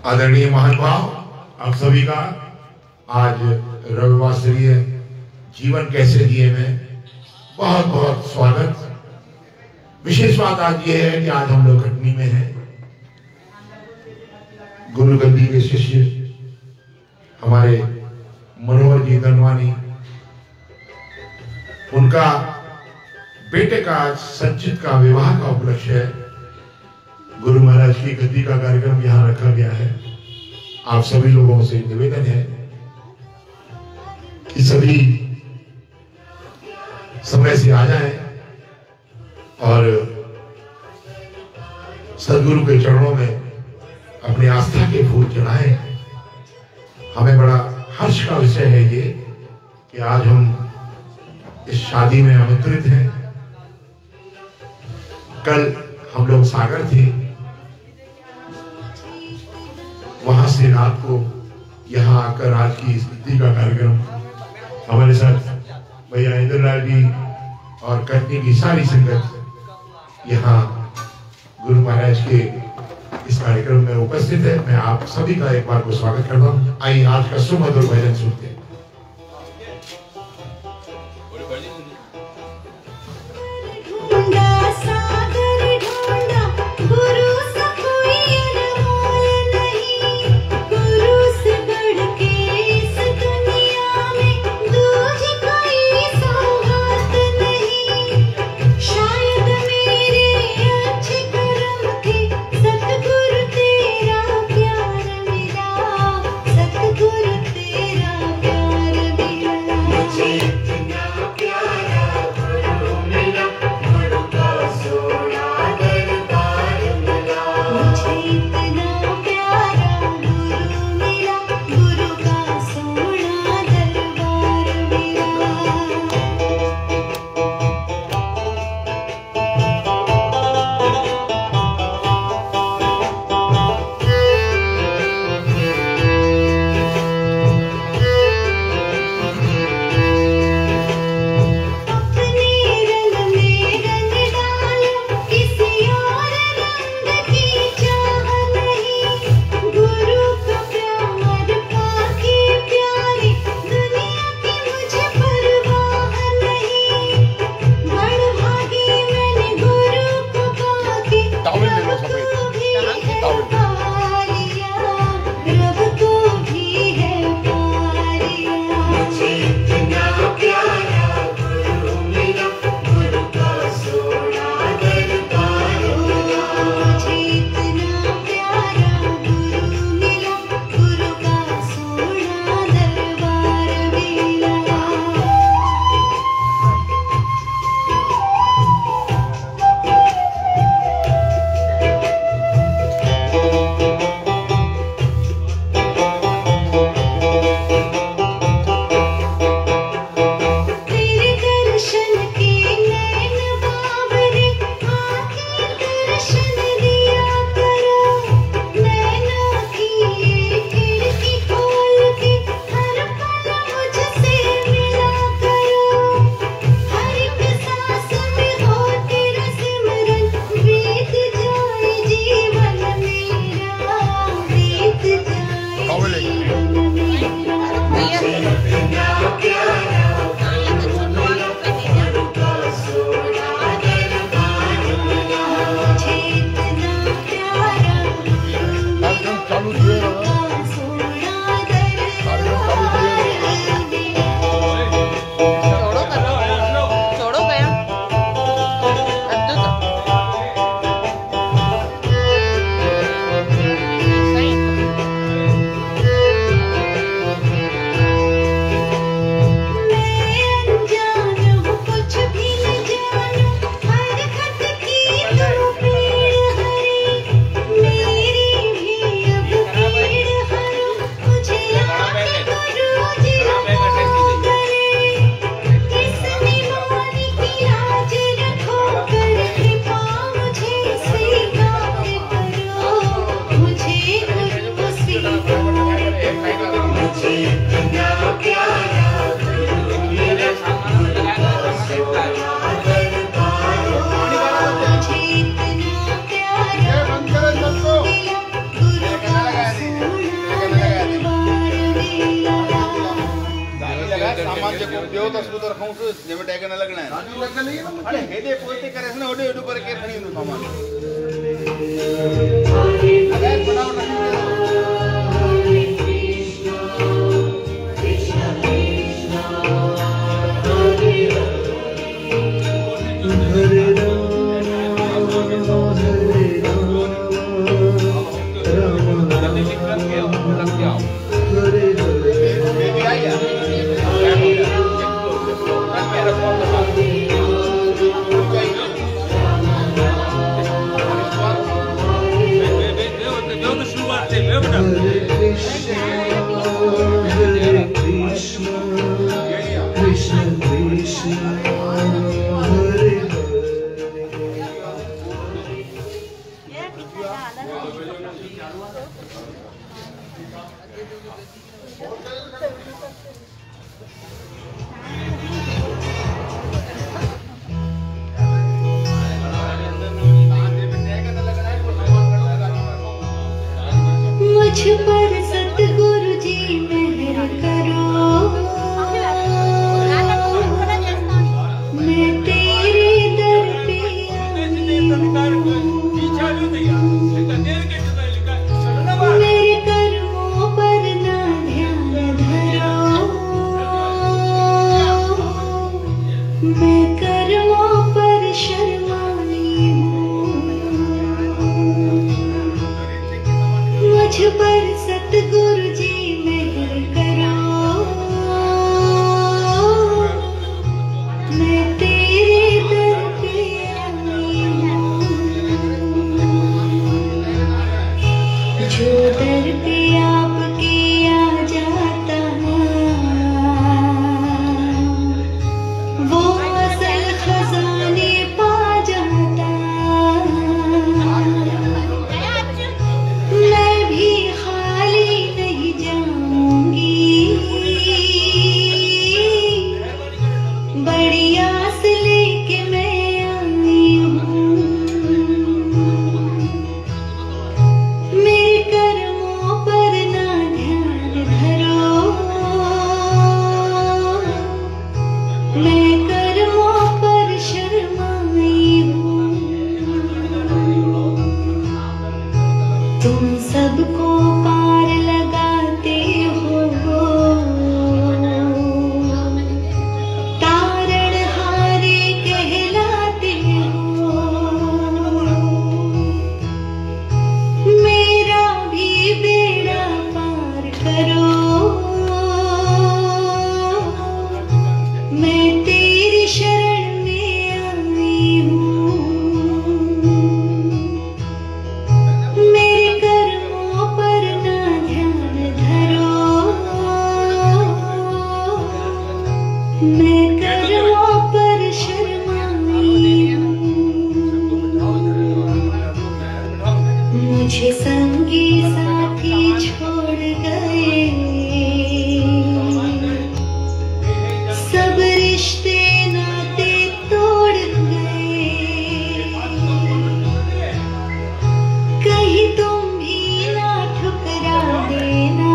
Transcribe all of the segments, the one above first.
आदरणीय महानुभाव, आप सभी का आज रविवासरीय जीवन कैसे जिए में बहुत बहुत स्वागत। विशेष बात आज ये है कि आज हम लोग कटनी में हैं। गुरु गद्दी के शिष्य हमारे मनोहर जी धनवानी, उनका बेटे का आज संचित का विवाह का उपलक्ष्य है। गुरु महाराज की गद्दी का कार्यक्रम यहाँ रखा गया है। आप सभी लोगों से निवेदन है कि सभी समय से आ जाएं और सदगुरु के चरणों में अपनी आस्था के फूल चढ़ाएं। हमें बड़ा हर्ष का विषय है ये कि आज हम इस शादी में आमंत्रित हैं। कल हम लोग सागर थे, वहां से रात को यहाँ आकर आज की इस गद्दी का कार्यक्रम हमारे साथ भैया इंद्रलाल जी और कटनी की सारी संगत यहाँ गुरु महाराज के इस कार्यक्रम में उपस्थित है। मैं आप सभी का एक बार को स्वागत करता हूँ। आइए आज का सुमधुर भजन सुनते हैं। तेरा प्यार मुख जेमे टैग न लगना है अरे हेदे पोते करे ने ओडे ओडे पर के खणी नु सामान अरे बड़ा मुझ पर सतगुरु जी मेहर करो मैं तेरे दर पे आई मेरे कर्मों पर ना ध्यान धरो मैं कर्मों पर शर्माई मुझ पर सतगुरु जी मेहर करो मैं तेरे दर पे आई जो दर पे आपके आ जाता वो असल खजाने पा जाता मैं भी खाली नहीं जाऊंगी बड़ी आस लेके मैं आई हूँ मेरे कर्मों पर ना ध्यान धरो मैं कर्मों पर शर्माई हूँ तुम सबको पार लगाते हो तारण हारे कहलाते हो मेरा भी बेड़ा पार करो मैं तेरी शरण में आई हूँ मेरे कर्मों पर ना ध्यान धरो मैं कर्मों पर शर्माई मुझे संगी साथी छोड़ गए सब रिश्ते नाते तोड़ गए कहीं तुम भी ना ठुकरा देना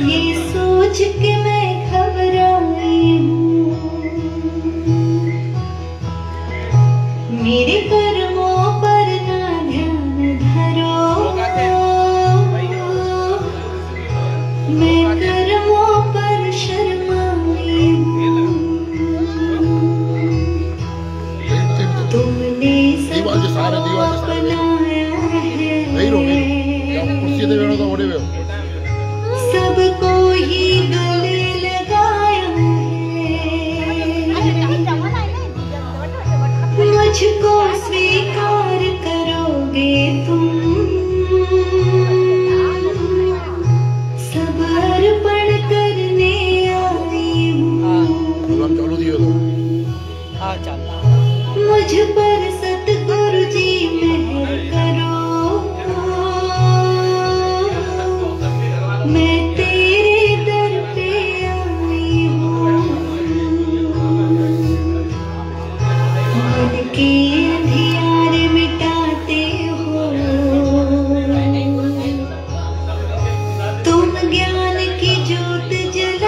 ये सोच के मैं घबराई हूँ मेरे कर्मों पर ना ध्यान धरो मैं कर्मों पर शर्माई हूँ तुमने सबको अपनाया है सबको ही गले लगाया है मुझको स्वीकार करोगे तुम सब अर्पण करने आई हूँ मुझ पर सतगुरु जी मेहर करो मैं तेरे दर पे आई हूँ मन के अंधियारे मिटाते हो तुम ज्ञान की ज्योत जला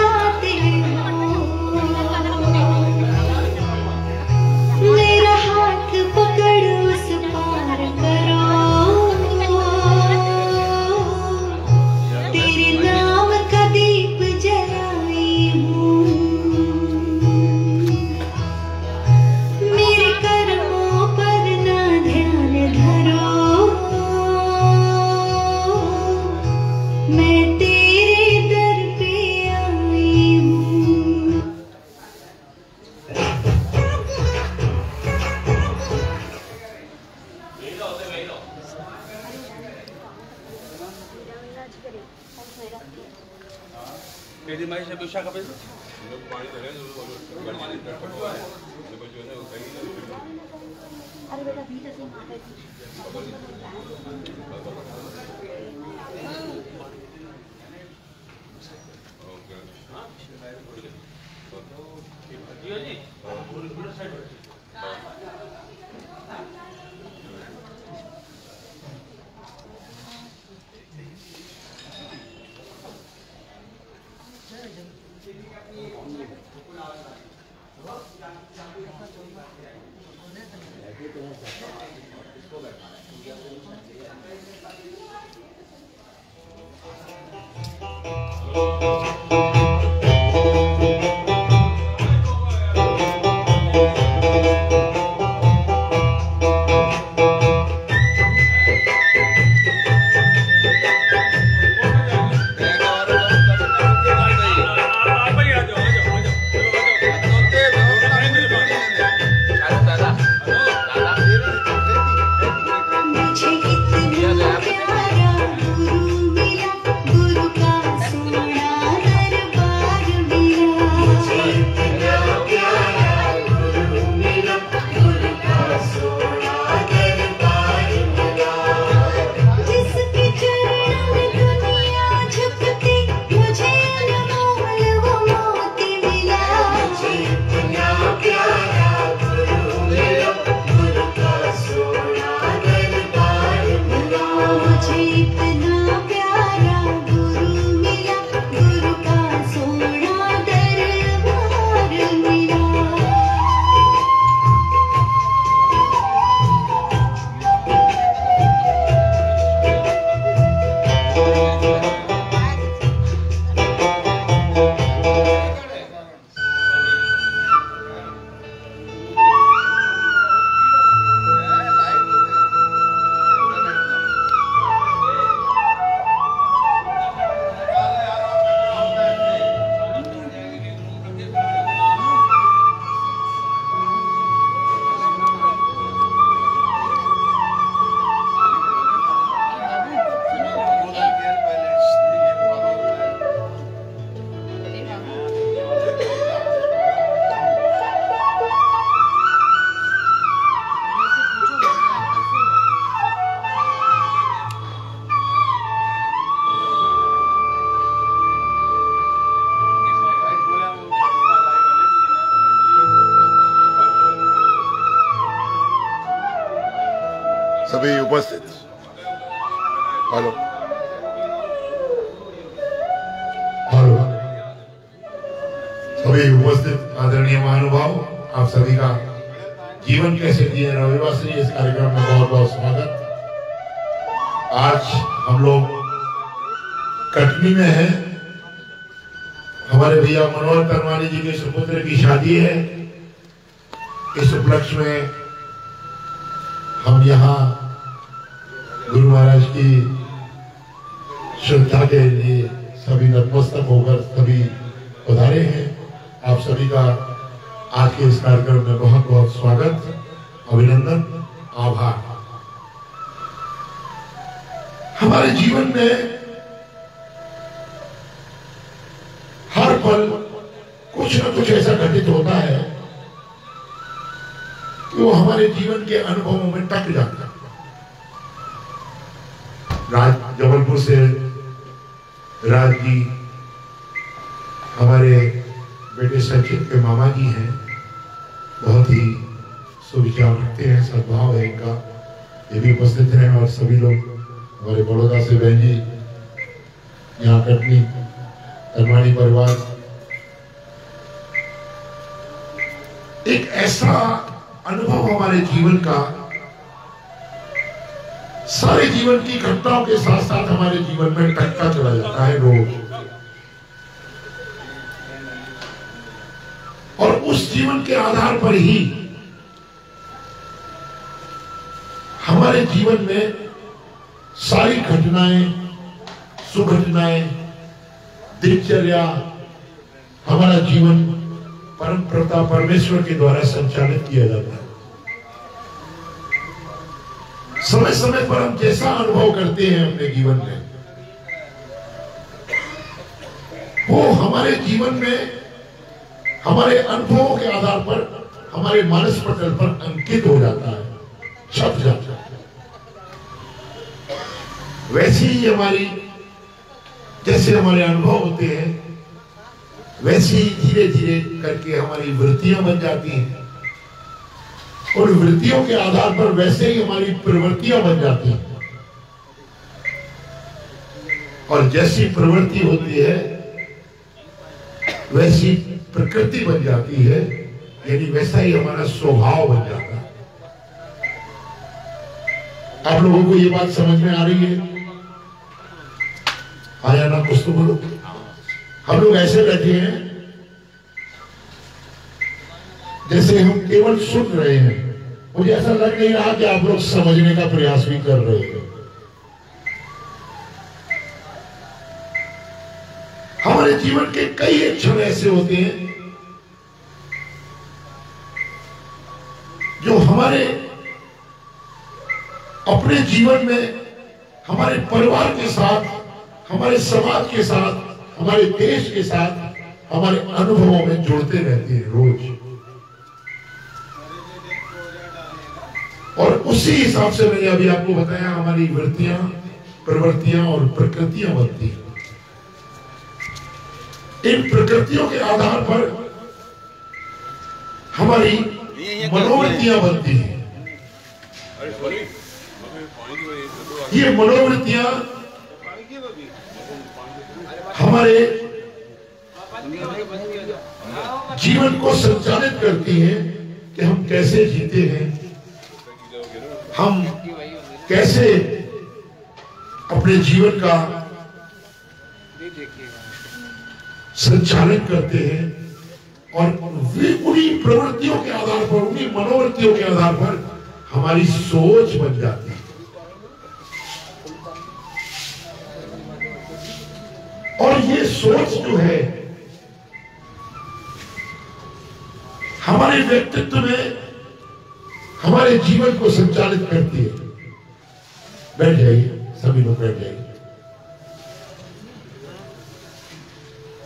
महेश ने विशाखा पे अरे बेटा भीतर से माता जी सभी उपस्थित हेलो सभी उपस्थित आदरणीय महानुभाव, आप सभी का जीवन कैसे दिए रविवासरी इस कार्यक्रम में बहुत बहुत स्वागत। आज हम लोग कटनी में हैं, हमारे भैया मनोहर तरवानी जी के सुपुत्र की शादी है। इस उपलक्ष्य में हम यहाँ गुरु महाराज की श्रद्धा के लिए सभी नतमस्तक होकर सभी पधारे हैं। आप सभी का आज के इस कार्यक्रम में बहुत बहुत स्वागत, अभिनंदन, आभार। हमारे जीवन में हर पल कुछ न कुछ ऐसा घटित होता है कि वो हमारे जीवन के अनुभवों में टक जाता है। जबलपुर से राज जी हमारे बेटे सचिन के मामा जी हैं, बहुत ही सुविचार रखते हैं, सद्भाव है इनका, ये भी उपस्थित हैं। और सभी लोग हमारे बड़ौदा से बहन जी, यहाँ कटनी तरवानी परिवार, एक ऐसा अनुभव हमारे जीवन का, सारे जीवन की घटनाओं के साथ साथ हमारे जीवन में टकता चला जाता है रोज, और उस जीवन के आधार पर ही हमारे जीवन में सारी घटनाएं, सुघटनाएं, दिनचर्या, हमारा जीवन परम प्रता परमेश्वर के द्वारा संचालित किया जाता है। समय समय पर हम जैसा अनुभव करते हैं अपने जीवन में, वो हमारे जीवन में हमारे अनुभवों के आधार पर हमारे मानस पटल पर अंकित हो जाता है, छप जाता है। वैसी ही हमारी जैसे हमारे अनुभव होते हैं वैसे ही धीरे धीरे करके हमारी वृत्तियां बन जाती हैं और वृत्तियों के आधार पर वैसे ही हमारी प्रवृत्तियां बन जाती हैं और जैसी प्रवृत्ति होती है वैसी प्रकृति बन जाती है, यानी वैसा ही हमारा स्वभाव बन जाता है। आप लोगों को ये बात समझ में आ रही है? आया ना? कुछ तो बोलो। हम लोग ऐसे बैठे हैं जैसे हम केवल सुन रहे हैं, मुझे ऐसा लग नहीं रहा कि आप लोग समझने का प्रयास भी कर रहे हैं। हमारे जीवन के कई क्षण ऐसे होते हैं जो हमारे अपने जीवन में हमारे परिवार के साथ, हमारे समाज के साथ, हमारे देश के साथ, हमारे अनुभवों में जुड़ते रहते हैं रोज। और उसी हिसाब से मैंने अभी आपको बताया हमारी वृत्तियां, प्रवृत्तियां और प्रकृतियां बनती हैं। इन प्रकृतियों के आधार पर हमारी मनोवृत्तियां बनती हैं। ये मनोवृत्तियां हमारे जीवन को संचालित करती हैं कि हम कैसे जीते हैं, हम कैसे अपने जीवन का संचालन करते हैं और उन्हीं प्रवृत्तियों के आधार पर, उन्हीं मनोवृत्तियों के आधार पर हमारी सोच बन जाती है। और ये सोच जो है हमारे व्यक्तित्व में, हमारे जीवन को संचालित करती है। बैठ जाइए, सभी लोग बैठ जाइए।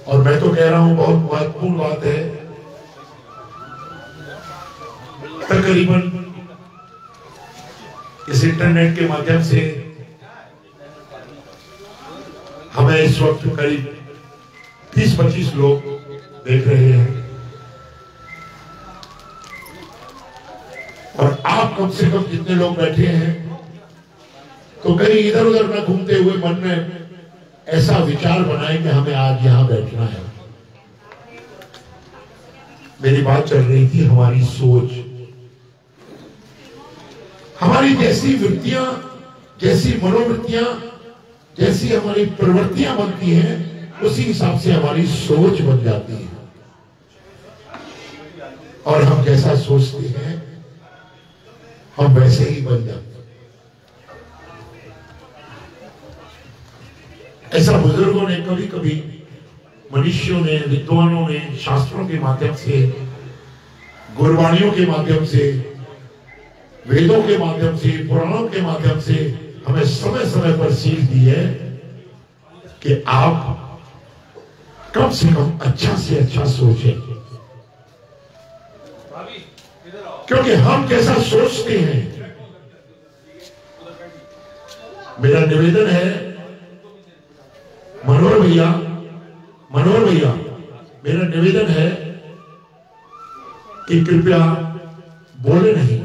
और मैं तो कह रहा हूं बहुत महत्वपूर्ण बात है। तकरीबन इस इंटरनेट के माध्यम से हमें इस वक्त करीब 30-25 लोग देख रहे हैं और आप कम से कम जितने लोग बैठे हैं तो कहीं इधर उधर न घूमते हुए मन में ऐसा विचार बनाए कि हमें आज यहां बैठना है। मेरी बात चल रही थी हमारी सोच, हमारी जैसी वृत्तियां, जैसी मनोवृत्तियां, जैसी हमारी प्रवृत्तियां बनती हैं उसी हिसाब से हमारी सोच बन जाती है और हम जैसा सोचते हैं हम वैसे ही बन जाते हैं। ऐसा बुजुर्गों ने, कभी कभी मनुष्यों ने, विद्वानों ने शास्त्रों के माध्यम से, गुरबाणियों के माध्यम से, वेदों के माध्यम से, पुराणों के माध्यम से हमें समय समय पर सीख दी है कि आप कम से कम अच्छा से अच्छा सोचें, क्योंकि हम जैसा सोचते हैं। मेरा निवेदन है मनोहर भैया, मेरा निवेदन है कि कृपया बोले नहीं।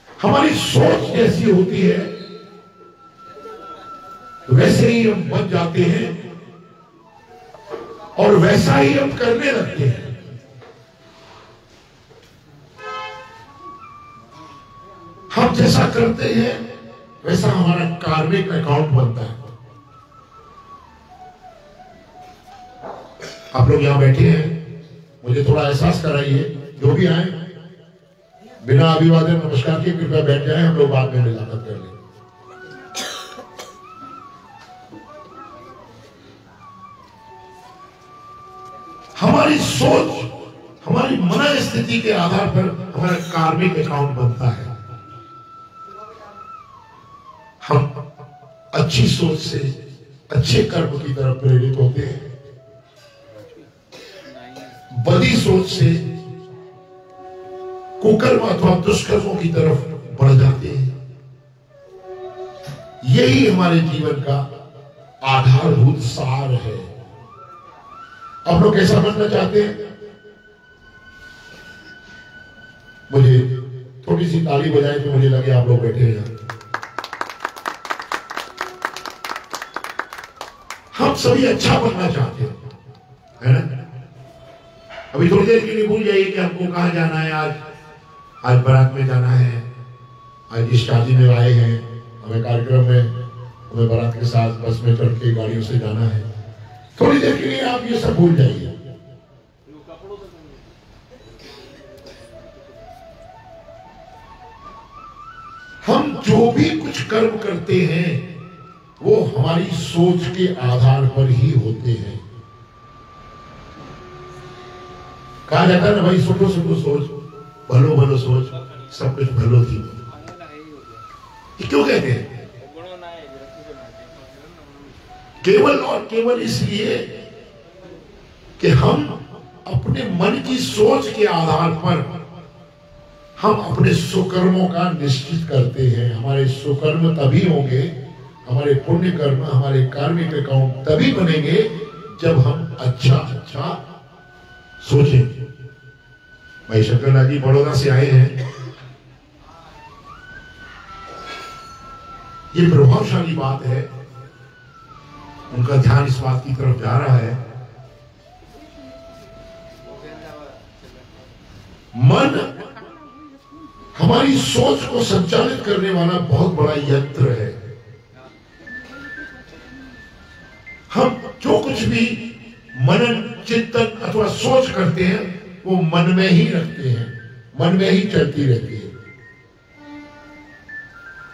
हमारी सोच जैसी होती है वैसे ही हम बन जाते हैं और वैसा ही हम करने लगते हैं। हम जैसा करते हैं वैसा हमारा कार्मिक अकाउंट बनता है। आप लोग यहां बैठे हैं, मुझे थोड़ा एहसास कराइए, जो भी आए बिना अभिवादन नमस्कार के कृपया बैठ जाएं, हम लोग बाद में मुलाकात कर लेंगे। हमारी सोच, हमारी मन स्थिति के आधार पर हमारा कार्मिक अकाउंट बनता है। हम अच्छी सोच से अच्छे कर्म की तरफ प्रेरित होते हैं, बदी सोच से कुकर्म अथवा दुष्कर्मों की तरफ बढ़ जाते हैं। यही हमारे जीवन का आधारभूत सार है। आप लोग कैसा बनना चाहते हैं? मुझे थोड़ी सी ताली बजाएं तो मुझे लगे आप लोग बैठे हैं। हम सभी अच्छा बनना चाहते हैं, है ना? अभी थोड़ी देर के लिए भूल जाइए कि हमको कहाँ जाना है। आज बारात में जाना है, आज इस शादी में आए हैं, हमें कार्यक्रम में, हमें बारात के साथ बस में चढ़ के गाड़ियों से जाना है। थोड़ी देर के लिए आप ये सब भूल जाइए। हम जो भी कुछ कर्म करते हैं वो हमारी सोच के आधार पर ही होते हैं। कहा जाता है ना भाई, सुनो सुनो सोच, भलो भलो सोच, सब कुछ भलो थी। ये क्यों कहते हैं? केवल और केवल इसलिए कि हम अपने मन की सोच के आधार पर हम अपने सुकर्मों का निश्चित करते हैं। हमारे सुकर्म तभी होंगे, हमारे पुण्य कर्म, हमारे कार्मिक अकाउंट तभी बनेंगे जब हम अच्छा अच्छा सोचें। भाई शंकरलाल जी बड़ौदा से आए हैं। ये प्रभावशाली बात है, उनका ध्यान इस बात की तरफ जा रहा है। मन हमारी सोच को संचालित करने वाला बहुत बड़ा यंत्र है। हम जो कुछ भी मनन चिंतन अथवा सोच करते हैं वो मन में ही रखते हैं, मन में ही चलती रहती है।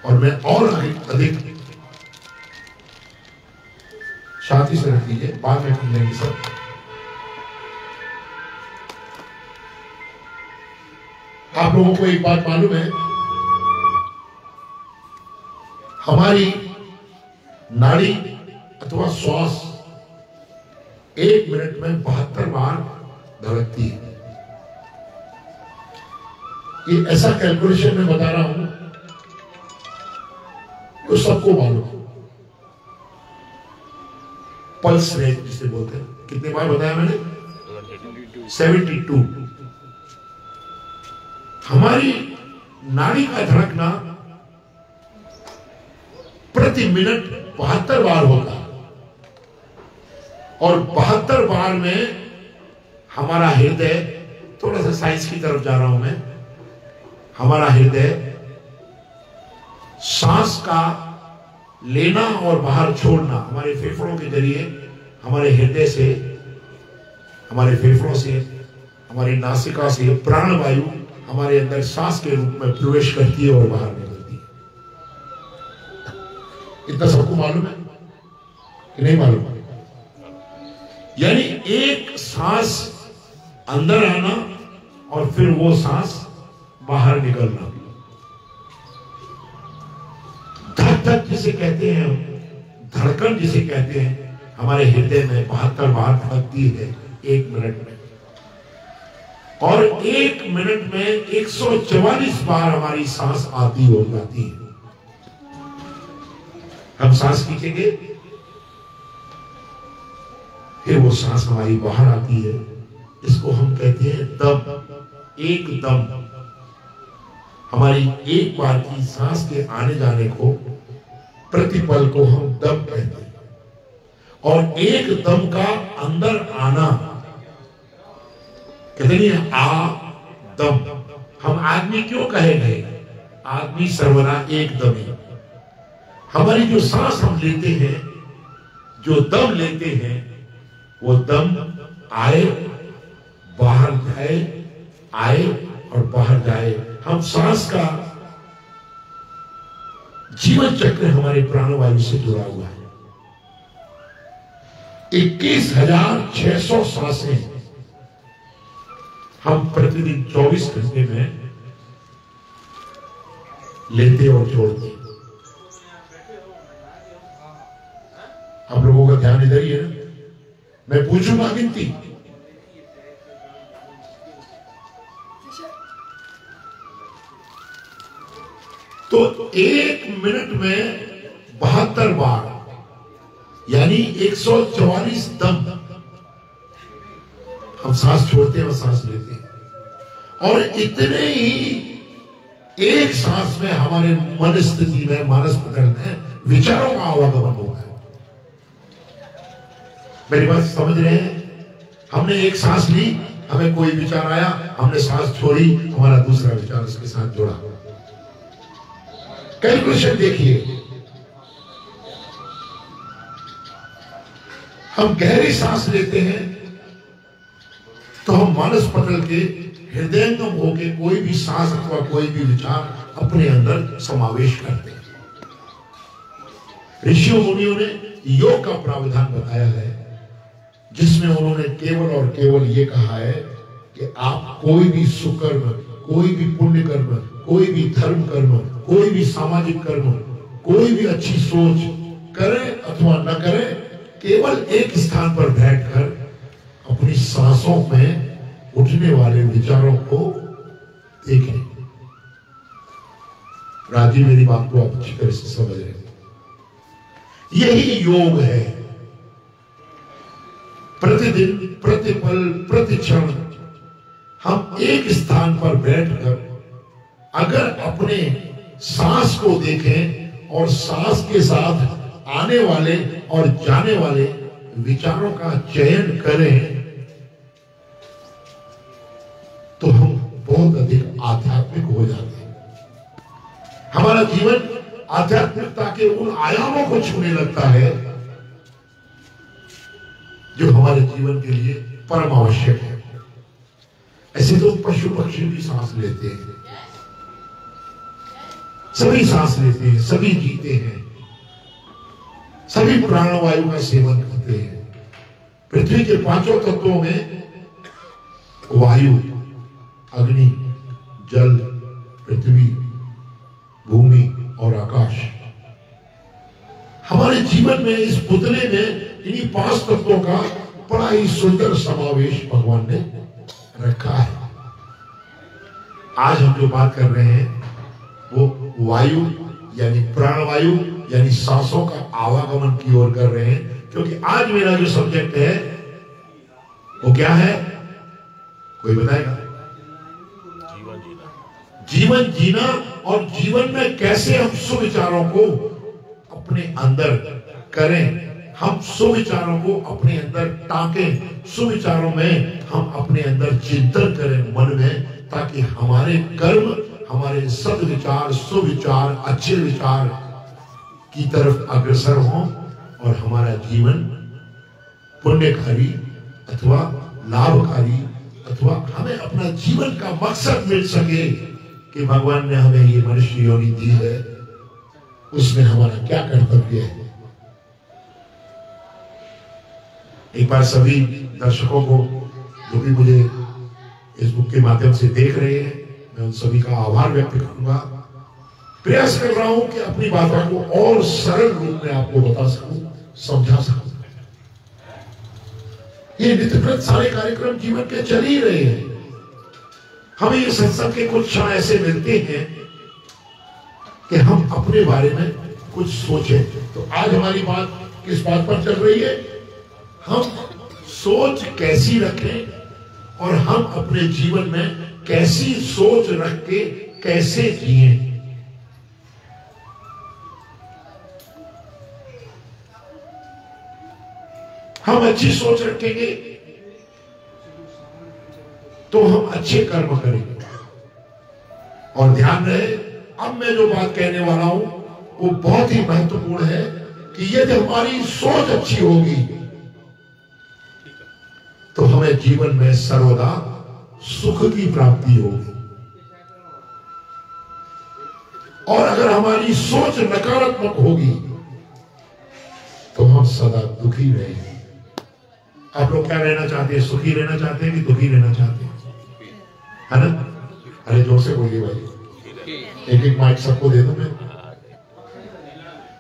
और मैं और अधिक शांति से रख दीजिए, बाद में कर लेंगे सब। आप लोगों को एक बात मालूम है, हमारी नाड़ी अथवा श्वास 1 मिनट में 72 बार धड़कती है। ये ऐसा कैलकुलेशन मैं बता रहा हूं तो सबको मालूम है। पल्स रेट जिसे बोलते हैं, कितने बार बताया मैंने? 72। हमारी नाड़ी का धड़कना प्रति मिनट 72 बार होता है और 72 बार में हमारा हृदय, थोड़ा सा साइंस की तरफ जा रहा हूं मैं, हमारा हृदय सांस का लेना और बाहर छोड़ना हमारे फेफड़ों के जरिए, हमारे हृदय से, हमारे फेफड़ों से, हमारी नासिका से प्राण वायु हमारे अंदर सांस के रूप में प्रवेश करती है और बाहर निकलती है। इतना सबको मालूम है कि नहीं मालूम? यानी एक सांस अंदर आना और फिर वो सांस बाहर निकलना। धक धक जिसे कहते हैं, धड़कन जिसे कहते हैं, हमारे हृदय में 72 बार धड़कती है 1 मिनट में। और 1 मिनट में 144 बार हमारी सांस आती और जाती है। हम सांस खींचेंगे, फिर वो सांस हमारी बाहर आती है। इसको हम कहते हैं दम। एक दम, हमारी एक बार की सांस के आने जाने को, प्रतिपल को हम दम कहते हैं। और एक दम का अंदर आना कहते हैं आ दम। हम आदमी क्यों कहे गए? आदमी सर्वदा एक दम है। हमारी जो सांस हम लेते हैं, जो दम लेते हैं, वो दम आए बाहर जाए, आए और बाहर जाए। हम सांस का जीवन चक्र हमारे प्राणवायु से जुड़ा हुआ है। 21,600 सांसें हम प्रतिदिन 24 घंटे में लेते और छोड़ते। ध्यान इधर ही है ना, मैं पूछूंगा गिनती। तो 1 मिनट में 72 बार यानी 144 दम हम सांस छोड़ते हैं और सांस लेते हैं। और इतने ही एक सांस में हमारे मन स्थिति में, मानस पटल में विचारों का आवागमन होता है। मेरी बात समझ रहे हैं? हमने एक सांस ली, हमें कोई विचार आया, हमने सांस छोड़ी, हमारा दूसरा विचार उसके साथ जुड़ा। कैलकुलेशन देखिए, हम गहरी सांस लेते हैं तो हम मानस पटल के हृदयंगम होके कोई भी सांस अथवा कोई भी विचार अपने अंदर समावेश करते हैं। ऋषियों मुनियों ने योग का प्रावधान बताया है, जिसमें उन्होंने केवल और केवल ये कहा है कि आप कोई भी सुकर्म, कोई भी पुण्य कर्म, कोई भी धर्म कर्म, कोई भी सामाजिक कर्म, कोई भी अच्छी सोच करें अथवा न करें, केवल एक स्थान पर बैठकर अपनी सांसों में उठने वाले विचारों को देखें। राजी मेरी बात को आप अच्छी तरह से समझ रहे हैं। यही योग है। प्रतिदिन, प्रतिपल, प्रतिक्षण हम एक स्थान पर बैठकर अगर अपने सांस को देखें और सांस के साथ आने वाले और जाने वाले विचारों का चयन करें तो हम बहुत अधिक आध्यात्मिक हो जाते हैं। हमारा जीवन आध्यात्मिकता के उन आयामों को छूने लगता है जो हमारे जीवन के लिए परम आवश्यक है। ऐसे तो पशु पक्षी भी सांस लेते हैं, सभी सांस लेते हैं, सभी जीते हैं, सभी प्राणवायु का सेवन करते हैं। पृथ्वी के 5 तत्वों में वायु, अग्नि, जल, पृथ्वी, भूमि और आकाश, हमारे जीवन में इस पुतले में इन्हीं 5 तत्वों का बड़ा ही सुंदर समावेश भगवान ने रखा है। आज हम जो बात कर रहे हैं वो वायु यानी प्राणवायु यानी सांसों का आवागमन की ओर कर रहे हैं, क्योंकि आज मेरा जो सब्जेक्ट है वो क्या है, कोई बताएगा? जीवन जीना। और जीवन में कैसे हम सुविचारों को अपने अंदर करें, हम सुविचारों को अपने अंदर टांकें, सुविचारों में हम अपने अंदर चिंतन करें मन में, ताकि हमारे कर्म, हमारे सद्विचार, सुविचार, अच्छे विचार की तरफ अग्रसर हों और हमारा जीवन पुण्यकारी अथवा लाभकारी अथवा हमें अपना जीवन का मकसद मिल सके कि भगवान ने हमें ये मनुष्य योनि दी है, उसमें हमारा क्या कर्तव्य है। एक बार सभी दर्शकों को जो भी मुझे इस बुक के माध्यम से देख रहे हैं, मैं उन सभी का आभार व्यक्त करूंगा। प्रयास कर रहा हूं कि अपनी बातों को और सरल रूप में आपको बता सकूं, समझा सकूं। ये नित्यप्रत सारे कार्यक्रम जीवन के चल ही रहे हैं। हमें ये सत्संग के कुछ क्षण ऐसे मिलते हैं कि हम अपने बारे में कुछ सोचें। तो आज हमारी बात किस बात पर चल रही है? हम सोच कैसी रखें और हम अपने जीवन में कैसी सोच रख के कैसे जिए। हम अच्छी सोच रखेंगे तो हम अच्छे कर्म करेंगे। और ध्यान रहे, अब मैं जो बात कहने वाला हूं वो बहुत ही महत्वपूर्ण है कि यदि हमारी सोच अच्छी होगी तो हमें जीवन में सर्वदा सुख की प्राप्ति होगी। और अगर हमारी सोच नकारात्मक होगी तो हम सदा दुखी रहेंगे। आप लोग क्या रहना चाहते हैं? सुखी रहना चाहते हैं कि दुखी रहना चाहते हैं? है ना? अरे जोर से बोलिए भाई, एक एक माइक सबको दे दो। मैं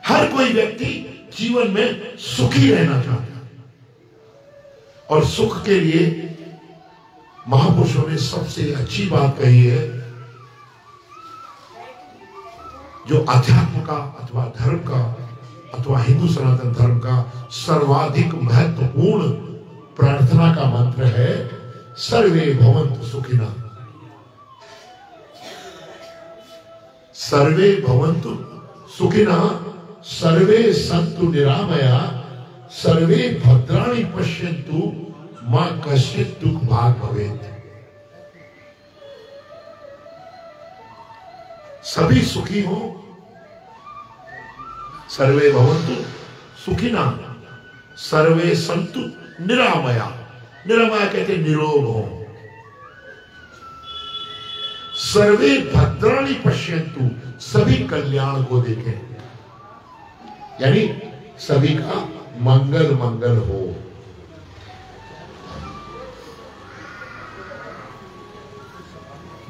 हर कोई व्यक्ति जीवन में सुखी रहना चाहता है। और सुख के लिए महापुरुषों ने सबसे अच्छी बात कही है, जो अध्यात्म का अथवा धर्म का अथवा हिंदू सनातन धर्म का सर्वाधिक महत्वपूर्ण प्रार्थना का मंत्र है, सर्वे भवन्तु सुखिनः। सर्वे भवन्तु सुखिनः, सर्वे सन्तु निरामया, सर्वे भद्राणि पश्यन्तु, मा कश्चित् दुःख भाग् भवेत्। सभी सुखी हो, सर्वे भवन्तु सुखिनः, सर्वे सन्तु निरामया। निरामया कहते निरोग हो। सर्वे भद्राणि पश्यन्तु, सभी कल्याण को देखें, यानी सभी का मंगल मंगल हो।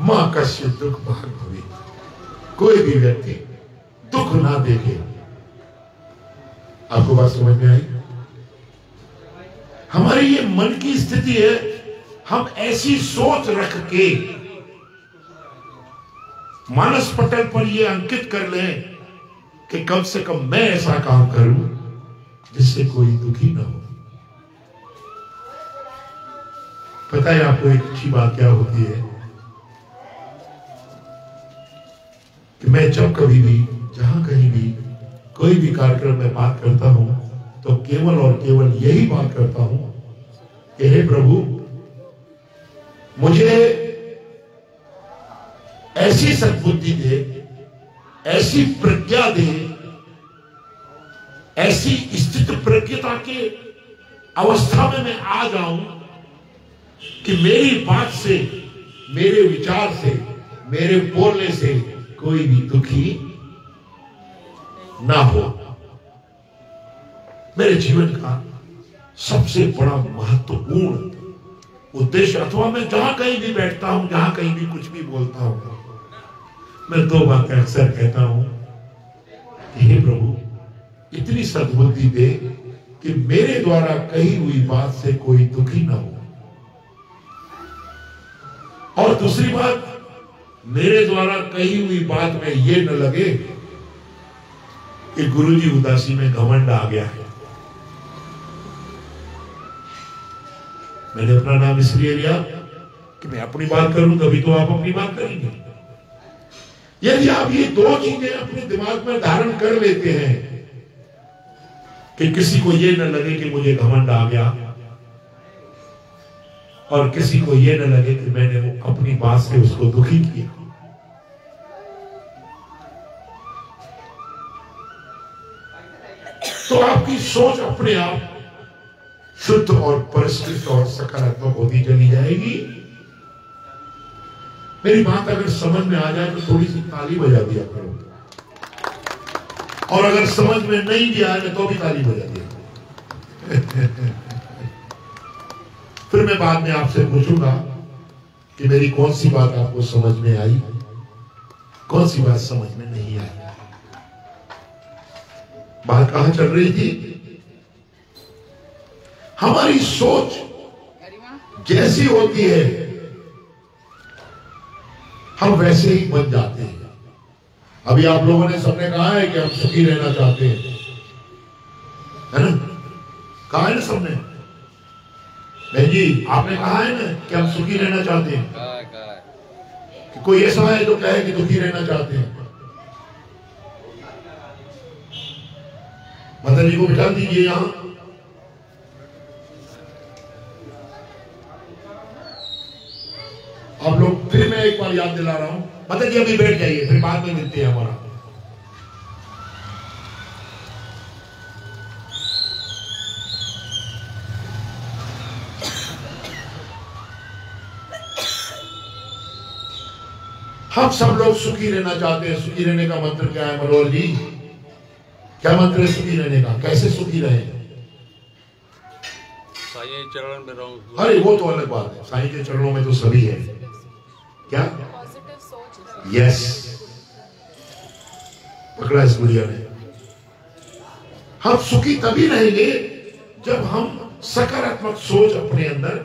मां कश्चित् दुःख भाग् भवेत्, कोई भी व्यक्ति दुख ना देखे। आपको बात समझ में आई? हमारी ये मन की स्थिति है, हम ऐसी सोच रख के मानस पटल पर ये अंकित कर लें कि कम से कम मैं ऐसा काम करूं जिससे कोई दुखी ना हो। पता है आपको एक अच्छी बात क्या होती है कि मैं जब कभी भी जहां कहीं भी कोई भी कार्यक्रम में बात करता हूं तो केवल और केवल यही बात करता हूं कि हे प्रभु, मुझे ऐसी सद्बुद्धि दे, ऐसी प्रज्ञा दे, ऐसी स्थित प्रज्ञता के अवस्था में मैं आ जाऊं कि मेरी बात से, मेरे विचार से, मेरे बोलने से कोई भी दुखी ना हो। मेरे जीवन का सबसे बड़ा महत्वपूर्ण उद्देश्य, अथवा मैं जहां कहीं भी बैठता हूं, जहां कहीं भी कुछ भी बोलता हूं, मैं दो बातें अक्सर कहता हूं कि हे प्रभु, इतनी सद्बुद्धि दे कि मेरे द्वारा कही हुई बात से कोई दुखी ना हो। और दूसरी बात, मेरे द्वारा कही हुई बात में ये न लगे कि गुरुजी उदासी में घमंड आ गया है। मैंने अपना नाम इसलिए लिया कि मैं अपनी बात करूं तभी तो आप अपनी बात करेंगे। यदि आप ये दो चीजें अपने दिमाग में धारण कर लेते हैं कि किसी को ये न लगे कि मुझे घमंड आ गया और किसी को ये न लगे कि मैंने अपनी बात से उसको दुखी किया, तो आपकी सोच अपने आप शुद्ध और परिष्कृत और सकारात्मक होती चली जाएगी। मेरी बात अगर समझ में आ जाए तो थोड़ी सी ताली बजा दिया करो, और अगर समझ में नहीं भी आए तो भी ताली बजा दिया करो। फिर मैं बाद में आपसे पूछूंगा कि मेरी कौन सी बात आपको समझ में आई, कौन सी बात समझ में नहीं आई। बात कहां चल रही थी? हमारी सोच जैसी होती है हम वैसे ही बन जाते हैं। अभी आप लोगों ने सबने कहा है कि हम सुखी रहना चाहते हैं, है ना? कहा है ना सबने? बहन जी, आपने कहा है ना कि हम सुखी रहना चाहते हैं। कि कोई ऐसा है जो कहे कि दुखी रहना चाहते हैं? माता जी को बिठा दीजिए यहां। आप लोग, फिर मैं एक बार याद दिला रहा हूं, माता जी अभी बैठ जाइए, फिर बाद में मिलते हैं हमारा। हम सब लोग सुखी रहना चाहते हैं। सुखी रहने का मंत्र क्या है मनोहर जी? क्या मंत्र है सुखी रहने का? कैसे सुखी रहे? साईं चरण में रहूं। अरे वो तो अलग बात है, साईं के चरणों में तो सभी है। क्या? यस, पकड़ा इस गुड़िया ने। हम सुखी तभी रहेंगे जब हम सकारात्मक सोच अपने अंदर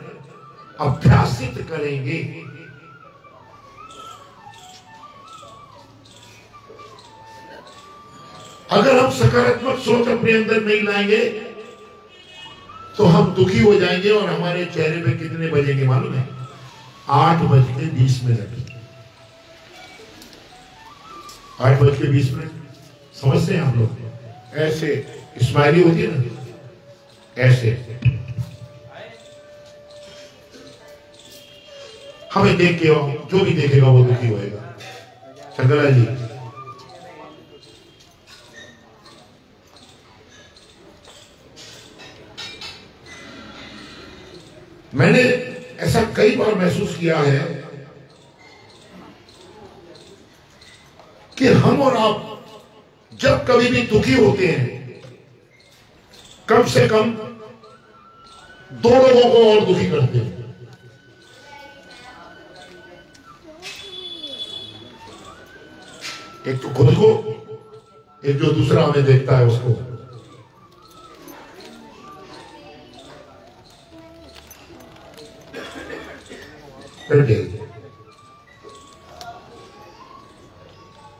अभ्यासित करेंगे, अगर हम सकारात्मक सोच अपने अंदर नहीं लाएंगे तो हम दुखी हो जाएंगे और हमारे चेहरे पे कितने बजेंगे मालूम है? 8:20। 8:20 समझते हैं आप लोग? ऐसे स्माइली होती है ना, ऐसे हमें देख के जो भी देखेगा वो दुखी होएगा। शंकरलाल जी, मैंने ऐसा कई बार महसूस किया है कि हम और आप जब कभी भी दुखी होते हैं, कम से कम 2 लोगों को और दुखी करते हैं। एक तो खुद को, एक जो दूसरा हमें देखता है उसको।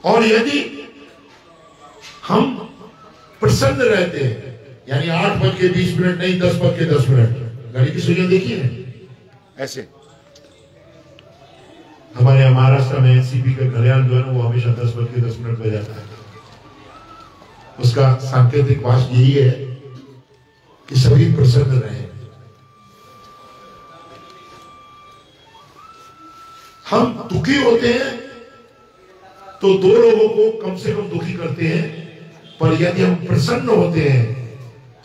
और यदि हम प्रसन्न रहते हैं, यानी 8:20 नहीं 10:10, घड़ी की सुइयां देखिए ना ऐसे। हमारे यहाँ महाराष्ट्र में एनसीपी का घड़ियाल जो है ना वो हमेशा 10:10 बजाता है। उसका सांकेतिक भाष यही है कि सभी प्रसन्न रहे। हम दुखी होते हैं तो 2 लोगों को कम से कम दुखी करते हैं, पर यदि हम प्रसन्न होते हैं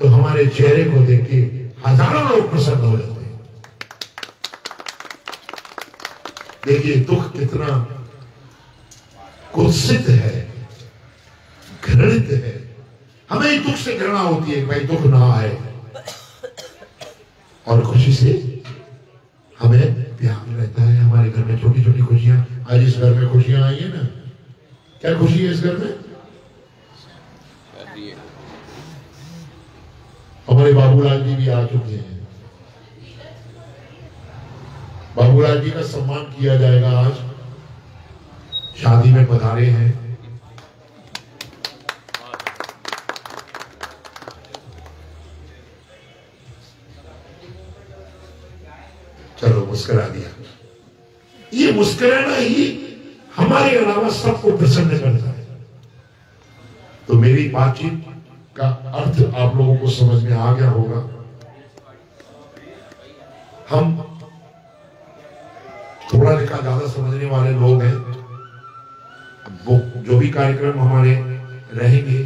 तो हमारे चेहरे को देख के हजारों लोग प्रसन्न हो जाते हैं। देखिए दुख कितना कुत्सित है, घृणित है। हमें दुख से घृणा होती है, भाई दुख ना आए, और खुशी से हमें प्यार रहता है। हमारे घर में छोटी छोटी खुशियां, आज इस घर में खुशियां आई है ना, क्या खुशी है इस घर में? हमारे बाबूलाल जी भी आ चुके हैं। बाबूलाल जी का सम्मान किया जाएगा आज, शादी में पधारे हैं। चलो मुस्कुरा दिया। ये मुस्कुराना ही हमारे अलावा सबको प्रसन्न करता है। तो मेरी बातचीत का अर्थ आप लोगों को समझ में आ गया होगा। हम थोड़ा लिखा ज्यादा समझने वाले लोग हैं। वो जो भी कार्यक्रम हमारे रहेंगे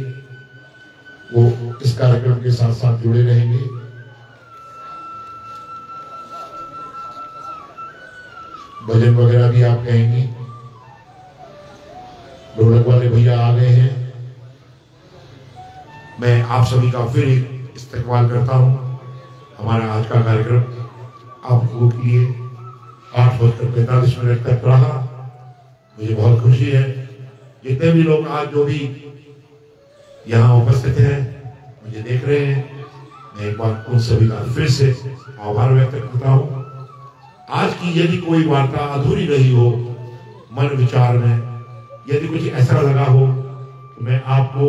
वो इस कार्यक्रम के साथ साथ जुड़े रहेंगे। भजन वगैरह भी आप कहेंगे। ढोलक वाले भैया आ गए हैं। मैं आप सभी का फिर इस्तकबाल करता हूं। हमारा आज का कार्यक्रम आप लोगों के लिए 8:45 तक रहा। मुझे बहुत खुशी है। जितने भी लोग आज जो भी यहाँ उपस्थित हैं, मुझे देख रहे हैं, मैं एक बार उन सभी का फिर से आभार व्यक्त करता हूँ। आज की यदि कोई वार्ता अधूरी रही हो मन विचार में, यदि कुछ ऐसा लगा हो तो मैं आपको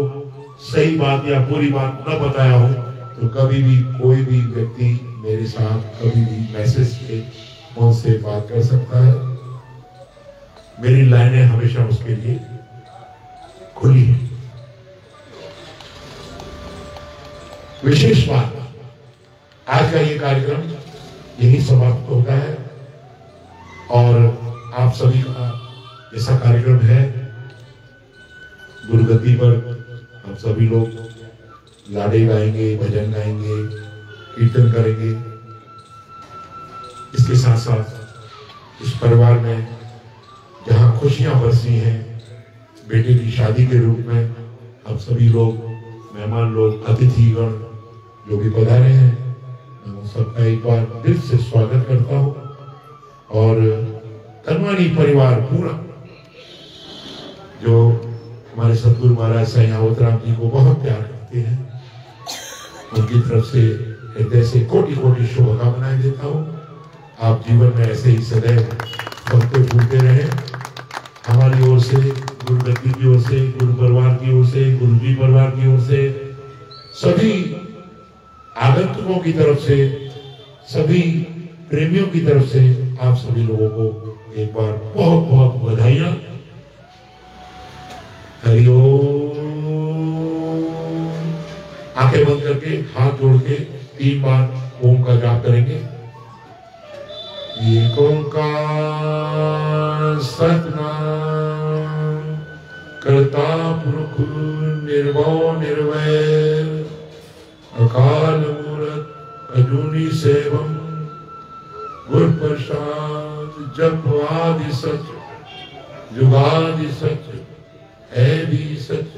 सही बात या पूरी बात न बताया हो, तो कभी भी कोई भी व्यक्ति मेरे साथ कभी भी मैसेज के फोन से बात कर सकता है। मेरी लाइनें हमेशा उसके लिए खुली है। विशेष बात, आज का ये कार्यक्रम यही समाप्त होता है और आप सभी का जैसा कार्यक्रम है, गुरुगद्दी पर हम सभी लोग लाडे गाएंगे, भजन गाएंगे, कीर्तन करेंगे। इसके साथ साथ इस परिवार में जहां खुशियां बरसी हैं, बेटे की शादी के रूप में हम सभी लोग, मेहमान लोग, अतिथिगण जो भी पधारे हैं, मैं सबका एक बार दिल से स्वागत करता हूं। और धर्मानी परिवार पूरा, जो हमारे सतगुरु महाराज साईं आवतराम जी को बहुत प्यार करते हैं, उनकी तरफ से हृदय से कोटि कोटि शुभकामनाएं देता हूँ। आप जीवन में ऐसे ही सदैव फलते फूलते रहे। हमारी ओर से, गुरुगद्दी की ओर से, गुरु परिवार की ओर से, गुरुजी परिवार की ओर से, सभी आगंतुकों की तरफ से, सभी प्रेमियों की तरफ से आप सभी लोगों को एक बार बहुत बहुत बधाइयां। हरिओम। आंखें बंद करके हाथ जोड़ के 3 बार ओम का जाप करेंगे। एक ओंकार सतनाम कर्ता पुरुष निर्भव निर्वैर अकाल मूरत अजूनी सेवम गुर प्रसाद जप आदि सच जुगादि सच है भी सच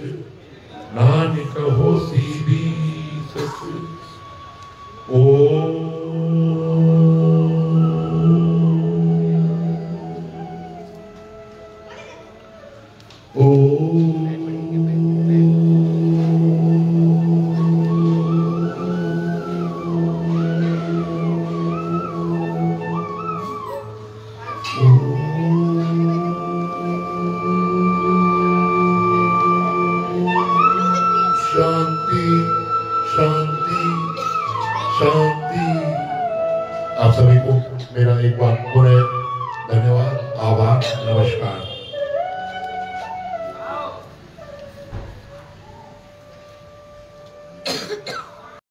नानक होसी भी सच। ओम। शांति शांति शांति। आप सभी को मेरा एक बार पुनः धन्यवाद, आभार, नमस्कार।